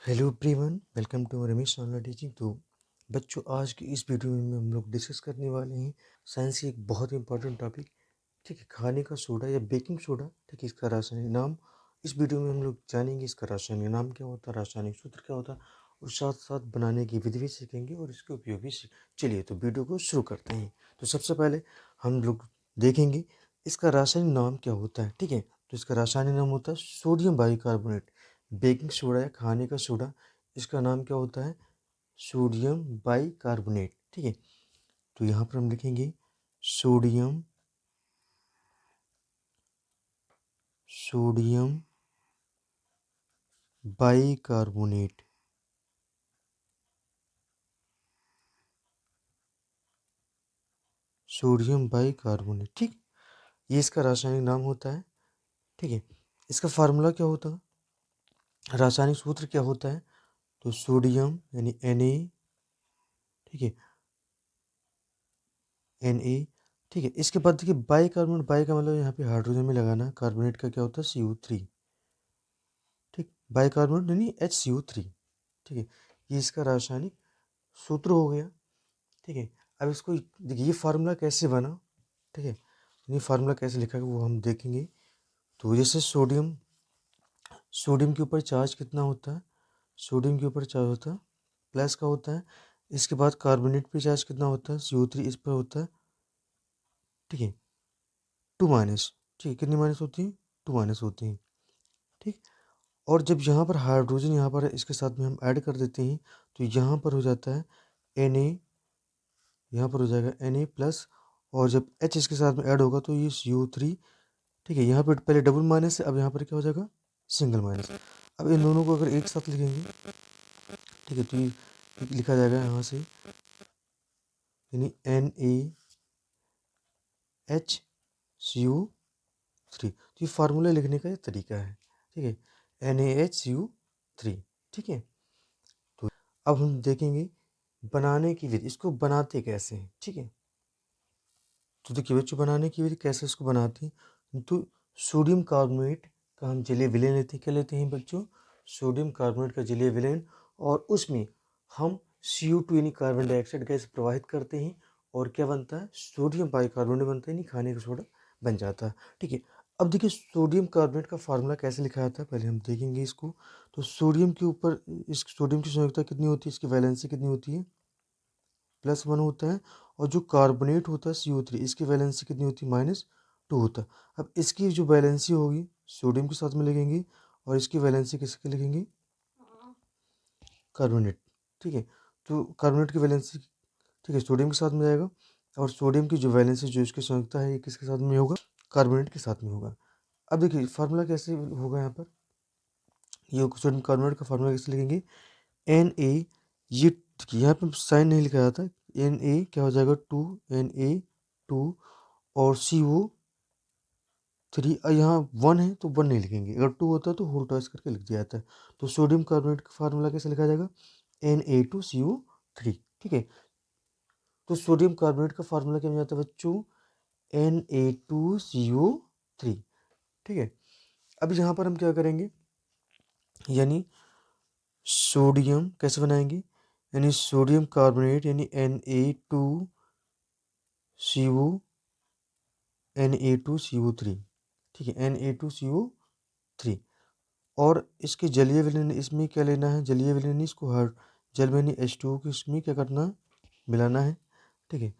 Hello everyone, welcome to Ramesh online teaching. तो बच्चों, आज की इस वीडियो में हम लोग डिस्कस करने वाले हैं साइंस की एक बहुत इंपॉर्टेंट टॉपिक। ठीक है, खाने का सोडा या बेकिंग सोडा। ठीक है, इसका रासायनिक नाम इस वीडियो में हम लोग जानेंगे। इसका रासायनिक नाम क्या होता है, रासायनिक सूत्र क्या होता है, और साथ साथ बनाने की विधि भी सीखेंगे और इसके उपयोग भी चलिए तो वीडियो को शुरू करते हैं। तो सबसे पहले हम लोग देखेंगे इसका रासायनिक नाम क्या होता है। ठीक है, तो इसका रासायनिक नाम होता है सोडियम बाइकार्बोनेट। बेकिंग सोडा या खाने का सोडा, इसका नाम क्या होता है? Sodium bicarbonate. ठीक है, तो यहाँ पर हम लिखेंगे sodium sodium bicarbonate. Sodium bicarbonate, ठीक, ये इसका रासायनिक नाम होता है। ठीक है, इसका फार्मूला क्या होता है, रासायनिक सूत्र क्या होता है? तो सोडियम यानी Na, ठीक है, Na। ठीक है, इसके बाद देखिए बाइकार्बोनेट, बाई का मतलब यहाँ पे हाइड्रोजन में लगाना, कार्बोनेट का क्या होता है? CO3। ठीक, बाइकार्बोनेट यानी HCO3। ठीक है, ये इसका रासायनिक सूत्र हो गया। ठीक है, अब इसको देखिए ये फार्मूला कैसे बना। ठीक है, ये फार्मूला कैसे लिखा है वो हम देखेंगे। तो जैसे सोडियम सोडियम के ऊपर चार्ज कितना होता है? सोडियम के ऊपर चार्ज होता है प्लस का होता है। इसके बाद कार्बोनेट पे चार्ज कितना होता है? CO3 इस पर होता है। ठीक है, 2 माइनस। ठीक है, कितनी माइनस होती है? 2 माइनस होती हैं। ठीक, और जब यहाँ पर हाइड्रोजन यहाँ पर इसके साथ में हम ऐड कर देते हैं तो यहाँ पर हो जाता है Na, यहाँ पर हो जाएगा Na प्लस, और जब H इसके साथ में ऐड होगा तो ये CO3। ठीक है, यहाँ पर पहले डबल माइनस है, अब यहाँ पर क्या हो जाएगा? Single minus. अब इन दोनों को अगर एक साथ लिखेंगे, ठीक है, तो ये लिखा जाएगा यहाँ से, यानी NaHCO3। तो ये फार्मूला लिखने का ये तरीका है। ठीक है, NaHCO3। ठीक है, तो अब हम देखेंगे बनाने की विधि, इसको बनाते कैसे हैं। ठीक है, तो देखिए बच्चों, बनाने की विधि कैसे इसको बनाते हैं। तो सोडियम कार्बोनेट का हम जलीय विलयन लेते हैं। क्या लेते हैं बच्चों? सोडियम कार्बोनेट का जलीय विलयन, और उसमें हम CO2 यानी कार्बन डाइऑक्साइड गैस प्रवाहित करते हैं, और क्या बनता है? सोडियम बाइकार्बोनेट बनता है, यानी खाने का सोडा बन जाता है। ठीक है, अब देखिए सोडियम कार्बोनेट का फार्मूला कैसे लिखा जाता है, पहले हम देखेंगे इसको। तो सोडियम के ऊपर, इस सोडियम की संयोजकता कितनी होती है, इसकी वैलेंसी कितनी होती है? +1 होता है। और जो कार्बोनेट होता है CO3, इसकी वैलेंसी कितनी होती है? -2 होता है। अब इसकी जो वैलेंसी होगी सोडियम के साथ में लिखेंगे, और इसकी वैलेंसी किसके लिखेंगे? कार्बोनेट। ठीक है, तो कार्बोनेट की वैलेंसी, ठीक है, सोडियम के साथ में जाएगा, और सोडियम की जो वैलेंसी, जो इसकी संयुक्ता है, ये किसके साथ में होगा? कार्बोनेट के साथ में होगा। अब देखिए फार्मूला कैसे होगा यहाँ पर, ये सोडियम कार्बोनेट का फार्मूला कैसे लिखेंगे? Na, ये यहाँ पे साइन नहीं लिखा जाता। Na क्या हो जाएगा? 2, Na2, और CO3, यहाँ 1 है तो 1 नहीं लिखेंगे, अगर 2 होता है तो होल टॉस करके लिख दिया जाता है। तो सोडियम कार्बोनेट का फार्मूला कैसे लिखा जाएगा? Na2CO3। ठीक है, तो सोडियम कार्बोनेट का फार्मूला क्या बन जाता है बच्चों? Na2CO3। ठीक है, अब यहाँ पर हम क्या करेंगे, यानी सोडियम कैसे बनाएंगे, यानी सोडियम कार्बोनेट यानी Na2CO3। ठीक है, Na2CO3, और इसके जलीय विलयन, इसमें क्या लेना है? जलीय विलयन, इसको हर जल में नहीं H2O की इसमें क्या करना है? मिलाना है। ठीक है,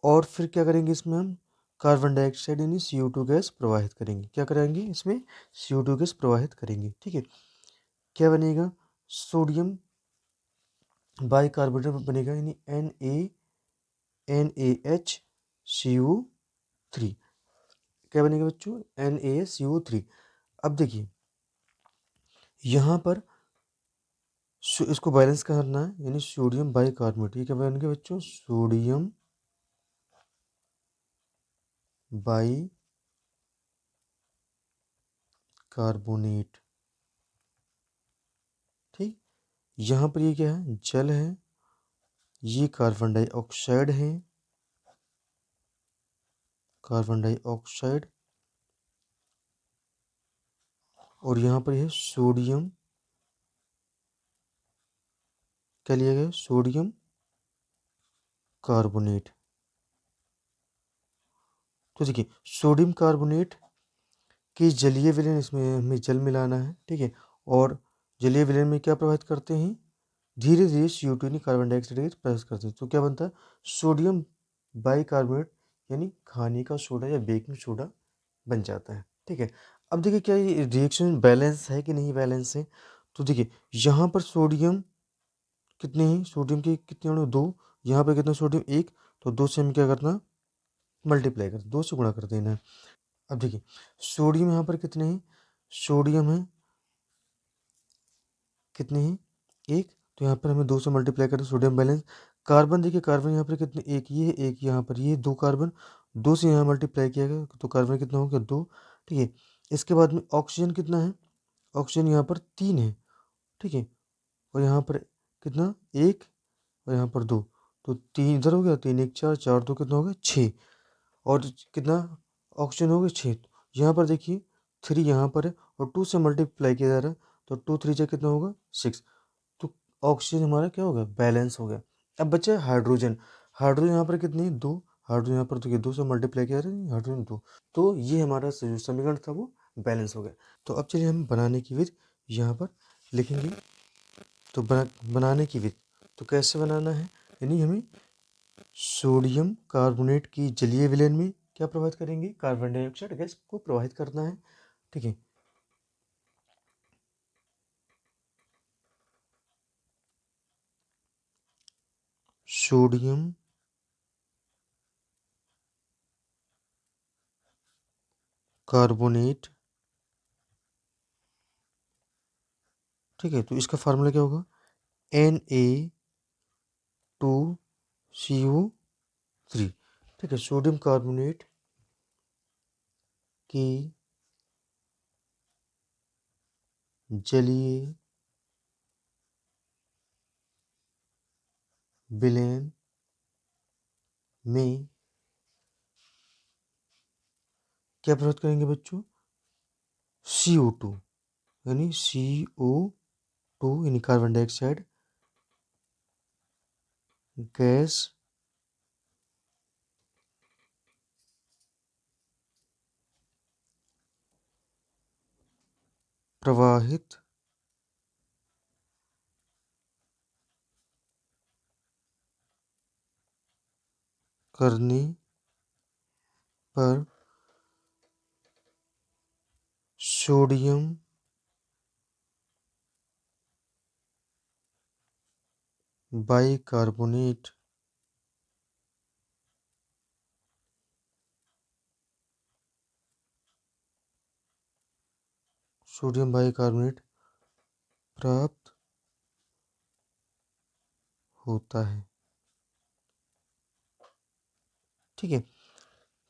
और फिर क्या करेंगे इसमें हम? कार्बन डाइऑक्साइड यानी CO2 गैस प्रवाहित करेंगे। क्या करेंगे इसमें? CO2 गैस प्रवाहित करेंगे। ठीक है, क्या बनेगा? सोडियम बाइकार्बोनेट बनेगा, यानी NaHCO3। क्या बनेगा बच्चों? NaCO3। अब देखिए यहाँ पर इसको बैलेंस करना है, यानी सोडियम बाइकार्बोनेट, ये क्या बन गया बच्चों? Sodium bicarbonate. ठीक, यहाँ पर ये क्या है? जल है, ये कार्बन डाइऑक्साइड है, कार्बन डाइऑक्साइड, और यहाँ पर है सोडियम क्या लिया गया, सोडियम कार्बोनेट। तो देखिए सोडियम कार्बोनेट की जलीय विलयन, इसमें हमें जल मिलाना है, ठीक है। और जलीय विलयन में क्या प्रभावित करते हैं, धीरे धीरे CO2 यानी कार्बन डाइऑक्साइड गैस प्रवेश करते हैं। तो क्या बनता है, सोडियम बाइकार्बोनेट यानी खाने का सोडा या बेकिंग सोडा बन जाता है, ठीक है। अब देखिए क्या ये रिएक्शन बैलेंस है कि नहीं बैलेंस है। तो देखिए यहाँ पर सोडियम कितने हैं, सोडियम के कितने अणु, 2। यहाँ पर कितना सोडियम, 1। तो 2 से हम क्या करना, मल्टीप्लाई कर, 2 से गुणा कर देना है। अब देखिए सोडियम यहाँ पर कितने हैं, सोडियम है कितने हैं, 1। तो यहाँ पर हमें 2 से मल्टीप्लाई करें, सोडियम बैलेंस। कार्बन देखिए, कार्बन यहाँ पर कितने, एक ये है, एक यहाँ पर, ये 2 कार्बन, 2 से यहाँ मल्टीप्लाई किया गया तो कार्बन कितना हो गया, 2, ठीक है। इसके बाद में ऑक्सीजन कितना है, ऑक्सीजन यहाँ पर 3 है, ठीक है। और यहाँ पर कितना, 1, और यहाँ पर 2। तो 3 इधर हो गया, 3 1 4, 4 2 कितना हो गया, 6। और कितना ऑक्सीजन हो गया, 6। यहाँ पर देखिए 3 यहाँ पर है और 2 से मल्टीप्लाई किया जा रहा है, तो 2 3 जा कितना होगा, 6। तो ऑक्सीजन हमारा क्या हो गया, बैलेंस हो गया। अब बचा है हाइड्रोजन। हाइड्रोजन यहाँ पर कितनी है, 2। हाइड्रोजन यहाँ पर देखिए 2 से मल्टीप्लाई किया जा रहा है, हाइड्रोजन 2। तो ये हमारा जो समीकरण था वो बैलेंस हो गया। तो अब चलिए हम बनाने की विधि यहाँ पर लिखेंगे। तो बनाने की विधि तो कैसे बनाना है, यानी हमें सोडियम कार्बोनेट की जलीय विलयन में क्या प्रभावित करेंगे, कार्बन डाइऑक्साइड गैस को प्रभावित करना है, ठीक है। सोडियम कार्बोनेट, ठीक है। तो इसका फार्मूला क्या होगा, Na2CO3, ठीक है। सोडियम कार्बोनेट की जलीय विलयन में क्या प्रभावित करेंगे बच्चों, CO2 यानी CO2 यानी कार्बन डाइऑक्साइड गैस प्रवाहित करने पर सोडियम बाइकार्बोनेट सोडियम बाइकार्बोनेट प्राप्त होता है, ठीक है।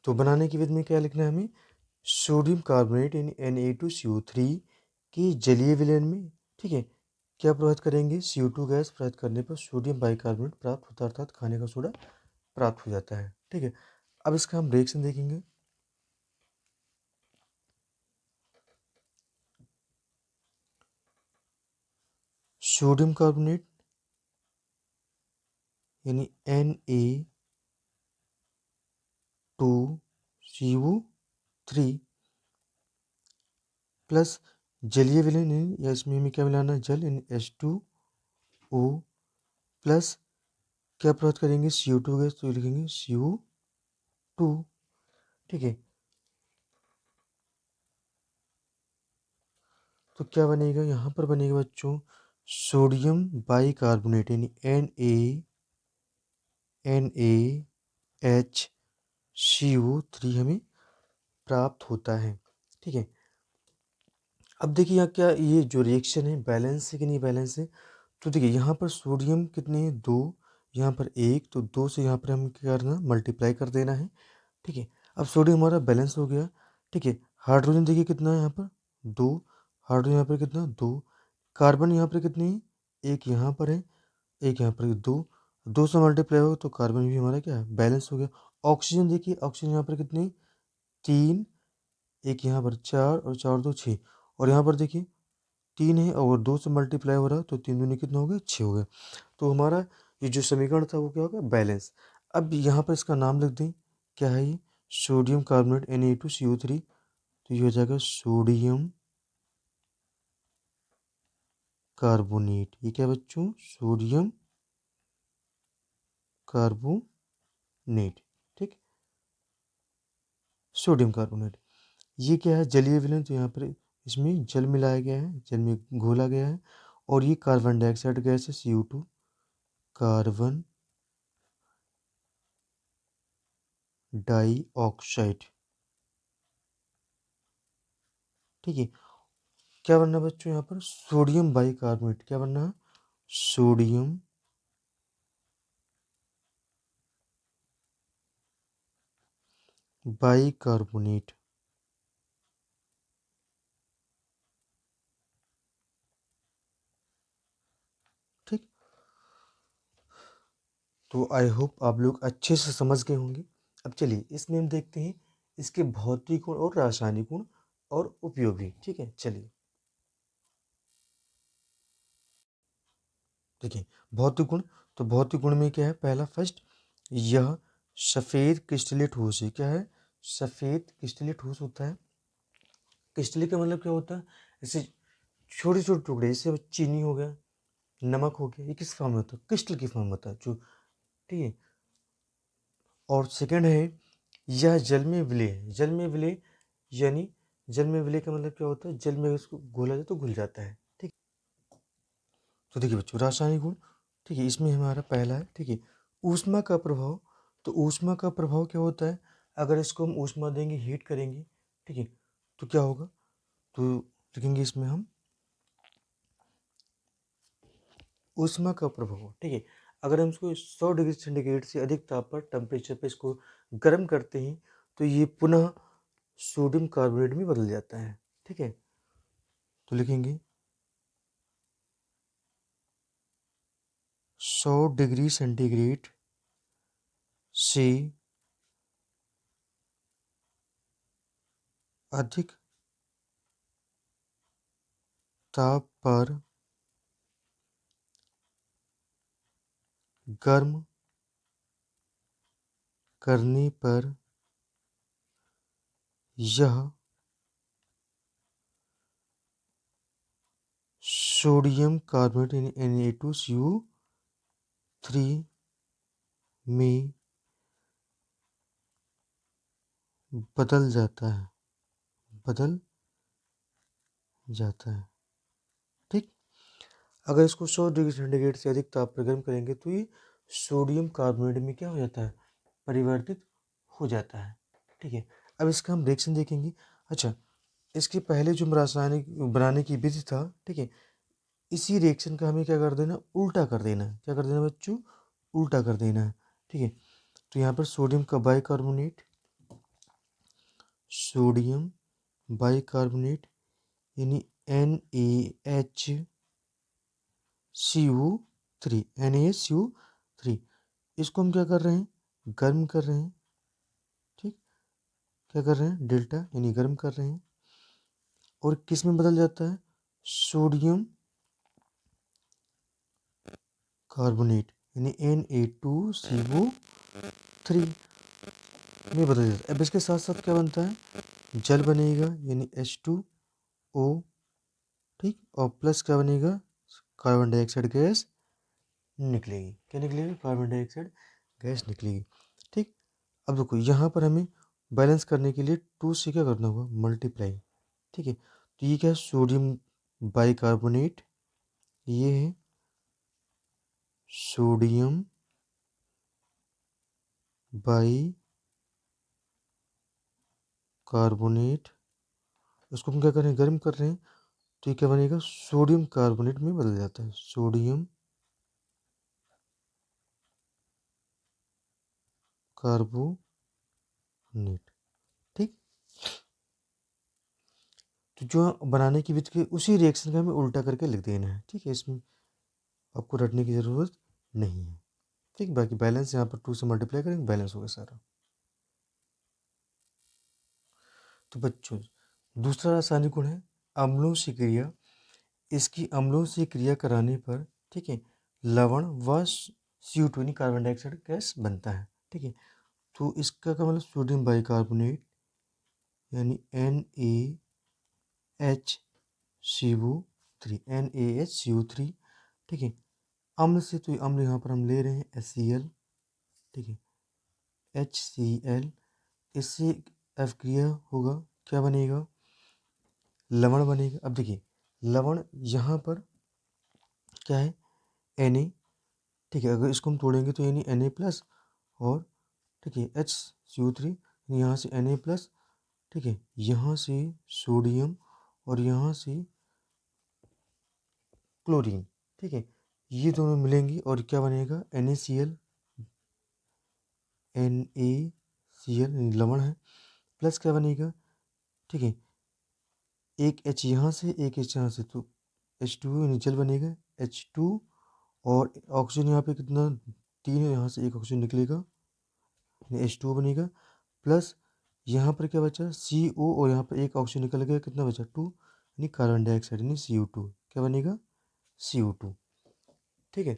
तो बनाने की विधि में क्या लिखना है हमें, सोडियम कार्बोनेट यानी Na2CO3 की जलीय विलयन में, ठीक है, क्या प्रभावित करेंगे, CO2 गैस प्रभावित करने पर सोडियम बाइकार्बोनेट प्राप्त होता है, अर्थात खाने का सोडा प्राप्त हो जाता है, ठीक है। अब इसका हम रिएक्शन देखेंगे। सोडियम कार्बोनेट यानी Na2CO3 प्लस जलीय विलयन या इसमें हमें क्या मिलाना है, जल यानी H2O प्लस क्या प्रभावित करेंगे, CO2 गैस, तो लिखेंगे CO2, ठीक है। तो क्या बनेगा, यहाँ पर बनेगा बच्चों सोडियम बाइकार्बोनेट यानी NaHCO3 हमें प्राप्त होता है, ठीक है। अब देखिए यहाँ क्या ये जो रिएक्शन है बैलेंस है कि नहीं बैलेंस है। तो देखिए यहाँ पर सोडियम कितने हैं, 2, यहाँ पर 1, तो 2 से यहाँ पर हम क्या करना, मल्टीप्लाई कर देना है, ठीक है। अब सोडियम हमारा बैलेंस हो गया, ठीक है। हाइड्रोजन देखिए कितना है यहाँ पर, 2। हाइड्रोजन यहाँ पर कितना, 2। कार्बन यहाँ पर कितने हैं, एक यहाँ पर है, एक यहाँ पर, 2। 2 से मल्टीप्लाई हो तो कार्बन भी हमारा क्या है, बैलेंस हो गया। ऑक्सीजन देखिए, ऑक्सीजन यहाँ पर कितने, 3, एक यहाँ पर 4, और 4 2 6। और यहाँ पर देखिए 3 है और 2 से मल्टीप्लाई हो रहा है तो 3 दूनी कितना हो गया 6 हो गया। तो हमारा ये जो समीकरण था वो क्या हो गया बैलेंस। अब यहाँ पर इसका नाम लिख दें, क्या है ये, सोडियम कार्बोनेट Na2CO3। तो ये हो जाएगा सोडियम कार्बोनेट। ये क्या बच्चों, सोडियम कार्बोनेट। ठीक, सोडियम कार्बोनेट। ये क्या है, जलीय विलयन, तो यहाँ पर इसमें जल मिलाया गया है, जल में घोला गया है। और ये कार्बन डाइऑक्साइड गैस है CO2, कार्बन डाइऑक्साइड। ठीक है, क्या बनना बच्चों यहाँ पर, सोडियम बाइकार्बोनेट। क्या बनना है, सोडियम बाइकार्बोनेट। ठीक, तो आई होप आप लोग अच्छे से समझ गए होंगे। अब चलिए इसमें हम देखते हैं इसके भौतिक गुण और रासायनिक गुण और उपयोग भी। ठीक है, चलिए देखिए भौतिक गुण। तो भौतिक गुण में क्या है, पहला फर्स्ट, यह सफ़ेद क्रिस्टलीय ठोस है। क्या है, सफ़ेद क्रिस्टलीय ठोस होता है। क्रिस्टलीय का मतलब क्या होता है, जैसे छोटे छोटे टुकड़े, जैसे चीनी हो गया, नमक हो गया, ये किस फॉर्म में होता है, क्रिस्टल की फॉर्म में होता है जो। ठीक है, और सेकंड है, यह जल में विलय है। जल में विलय यानी, जल में विलय का मतलब क्या होता है, जल में उसको घोला जाए तो घुल जाता है। ठीक, तो देखिए बच्चों रासायनिक गुण। ठीक है, इसमें हमारा पहला है, ठीक है, ऊष्मा का प्रभाव। तो ऊष्मा का प्रभाव क्या होता है, अगर इसको हम ऊष्मा देंगे, हीट करेंगे, ठीक है, तो क्या होगा, तो लिखेंगे इसमें हम ऊष्मा का प्रभाव। ठीक है, अगर हम इसको 100 डिग्री सेंटीग्रेड से अधिक ताप पर, टेम्परेचर पे इसको गर्म करते हैं तो ये पुनः सोडियम कार्बोनेट में बदल जाता है। ठीक है, तो लिखेंगे 100 डिग्री सेंटीग्रेड से अधिक ताप पर गर्म करने पर यह सोडियम कार्बोनेट Na2CO3 में बदल जाता है, बदल जाता है। ठीक, अगर इसको 100 डिग्री सेंटीग्रेड से अधिक ताप पर गर्म करेंगे तो ये सोडियम कार्बोनेट में क्या हो जाता है, परिवर्तित हो जाता है। ठीक है, अब इसका हम रिएक्शन देखेंगे। अच्छा, इसके पहले जो रासायनिक बनाने की विधि था, ठीक है, इसी रिएक्शन का हमें क्या कर देना, उल्टा कर देना है। क्या कर देना बच्चों, उल्टा कर देना है। ठीक है, तो यहाँ पर सोडियम का बाइकार्बोनेट, सोडियम बाइकार्बोनेट यानी NaHCO3, NaCO3, इसको हम क्या कर रहे हैं, गर्म कर रहे हैं। ठीक, क्या कर रहे हैं, डेल्टा यानी गर्म कर रहे हैं। और किस में बदल जाता है, सोडियम कार्बोनेट यानी Na2CO3 में बदल जाता है। अब इसके साथ साथ क्या बनता है, जल बनेगा यानी H2O। ठीक, और प्लस क्या बनेगा, कार्बन डाइऑक्साइड गैस निकलेगी। क्या निकलेगी, कार्बन डाइऑक्साइड गैस निकलेगी। ठीक, अब देखो यहाँ पर हमें बैलेंस करने के लिए 2 से क्या करना होगा, मल्टीप्लाई। ठीक है, तो ये क्या है, सोडियम बाइकार्बोनेट, ये है सोडियम बाई कार्बोनेट, उसको हम क्या कर रहे हैं, गर्म कर रहे हैं, तो ये क्या बनेगा, सोडियम कार्बोनेट में बदल जाता है, सोडियम कार्बोनेट। ठीक, तो जो बनाने की विधि के उसी रिएक्शन का हमें उल्टा करके लिख देना है। ठीक है, इसमें आपको रटने की ज़रूरत नहीं है। ठीक, बाकी बैलेंस यहाँ पर 2 से मल्टीप्लाई करेंगे, बैलेंस होगा सारा। तो बच्चों दूसरा रासायनिक गुण है अम्लों से क्रिया इसकी अम्लों से क्रिया कराने पर, ठीक है, लवण व CO2 यानी कार्बन डाइऑक्साइड गैस बनता है। ठीक है, तो इसका क्या मतलब सोडियम बाइकार्बोनेट यानी NaHCO3 NaHCO3। ठीक है, अम्ल से तो अम्ल यहाँ पर हम ले रहे हैं HCl। ठीक है, HCl, इससे अपक्रिया होगा, क्या बनेगा, लवण बनेगा। अब देखिए लवण यहाँ पर क्या है, Na। ठीक है, अगर इसको हम तोड़ेंगे तो यानी Na+, और ठीक है HCO3, यहाँ से Na+, ठीक है, यहाँ से सोडियम और यहाँ से क्लोरीन। ठीक है, ये दोनों मिलेंगी और क्या बनेगा, NaCl। NaCl लवण है, प्लस क्या बनेगा, ठीक है, एक H यहाँ से एक H यहाँ से, तो H2 यानी जल बनेगा, H2, और ऑक्सीजन यहाँ पे कितना, 3 है, यहाँ से एक ऑक्सीजन निकलेगा यानी H2 बनेगा, प्लस यहाँ पर क्या बचा, CO, और यहाँ पर एक ऑक्सीजन निकल गया, कितना बचा, 2, यानी कार्बन डाइऑक्साइड यानी CO2, क्या बनेगा, CO2। ठीक है,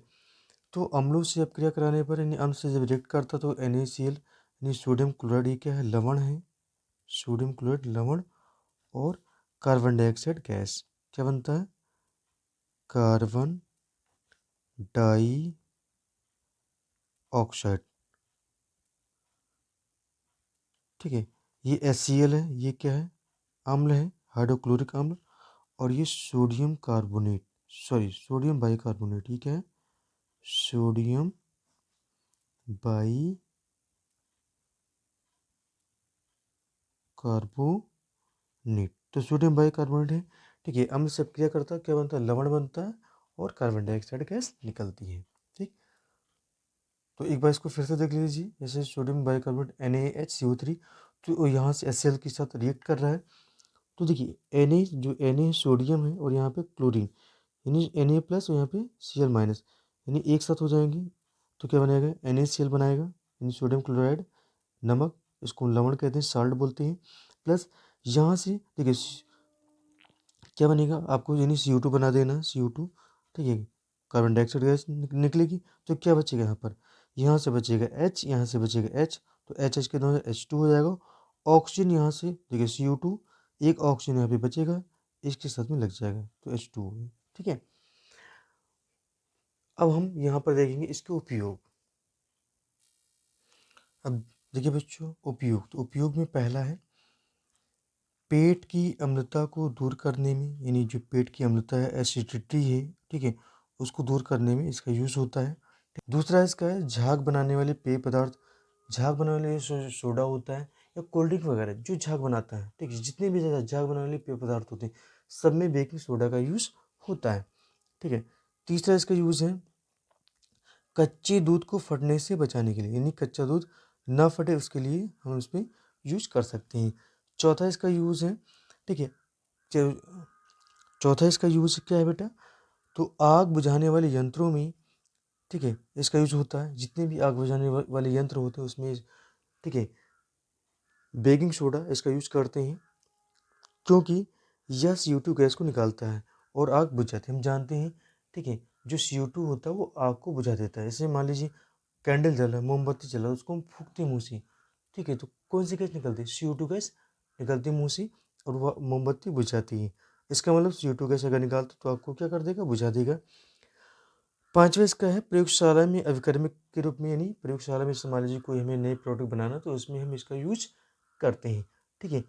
तो अम्लों से अपक्रिया कराने पर यानी अम्ल से जब रिएक्ट करता तो NaCl यानी सोडियम क्लोराइड, ये क्या है, लवण है, सोडियम क्लोराइड लवण, और कार्बन डाइऑक्साइड गैस क्या बनता है, कार्बन डाई ऑक्साइड। ठीक है, ये HCl है, ये क्या है, अम्ल है, हाइड्रोक्लोरिक अम्ल, और ये sodium carbonate, sorry sodium bicarbonate, ये क्या है, सोडियम बाइकार्बोनेट, तो सोडियम बाइकार्बोनेट है। ठीक है, अम्ल से क्रिया करता है, क्या बनता है, लवण बनता है, और कार्बन डाइऑक्साइड गैस निकलती है। ठीक, तो एक बार इसको फिर से देख लीजिए, जैसे सोडियम बाइकार्बोनेट NaHCO3, तो यहाँ से HCl के साथ रिएक्ट कर रहा है, तो देखिए Na, जो Na सोडियम है, और यहाँ पे क्लोरीन यानी Na+, और यहाँ पे Cl-, यानी एक साथ हो जाएंगे, तो क्या बनेगा, NaCl बनाएगा, यानी सोडियम क्लोराइड, नमक, इसको लवण कहते हैं, साल्ट बोलते हैं, प्लस यहाँ से देखिए क्या बनेगा, आपको यानी CO2 बना देना, CO2। ठीक है, कार्बन डाइऑक्साइड गैस निकलेगी, तो क्या बचेगा यहाँ से बचेगा H, यहाँ से बचेगा H, तो H के दोनों H2 हो जाएगा। ऑक्सीजन यहाँ से देखिए CO2, एक ऑक्सीजन यहाँ पे बचेगा, इसके साथ में लग जाएगा, तो H2 हो गया। ठीक है, अब हम यहाँ पर देखेंगे इसके उपयोग। अब देखिए बच्चों, उपयोग, तो उपयोग में पहला है पेट की अम्लता को दूर करने में, यानी जो पेट की अम्लता है, एसिडिटी है, ठीक है, उसको दूर करने में इसका यूज़ होता है। दूसरा इसका है झाग बनाने वाले पेय पदार्थ, झाग बनाने वाले सोडा होता है या कोल्ड ड्रिंक वगैरह जो झाग बनाता है, ठीक है, जितने भी ज़्यादा झाग बनाने वाले पेय पदार्थ होते हैं, सब में बेकिंग सोडा का यूज़ होता है। ठीक है, तीसरा इसका यूज़ है कच्चे दूध को फटने से बचाने के लिए, यानी कच्चा दूध ना फटे उसके लिए हम इसमें यूज़ कर सकते हैं। चौथा इसका यूज़ है, ठीक है, चौथा इसका यूज़ क्या है बेटा, तो आग बुझाने वाले यंत्रों में, ठीक है, इसका यूज होता है, जितने भी आग बुझाने वाले यंत्र होते हैं उसमें, ठीक है, बेकिंग सोडा इसका यूज करते हैं, क्योंकि यह CO2 गैस को निकालता है और आग बुझ जाती है, हम जानते हैं। ठीक है, जो CO2 होता है वो आग को बुझा देता है। जैसे मान लीजिए कैंडल जला, मोमबत्ती जला, उसको हम फूकते हैं मुँह से, ठीक है, तो कौन सी गैस निकलती है, CO2 गैस निकलती है मुँह से, और वह मोमबत्ती बुझ जाती है। इसका मतलब CO2 गैस अगर निकालता तो आपको क्या कर देगा, बुझा देगा। पांचवा इसका है प्रयोगशाला में अभिकर्मक के रूप में, यानी प्रयोगशाला में मान लीजिए कोई हमें नए प्रोडक्ट बनाना, तो उसमें हम इसका यूज करते हैं। ठीक है,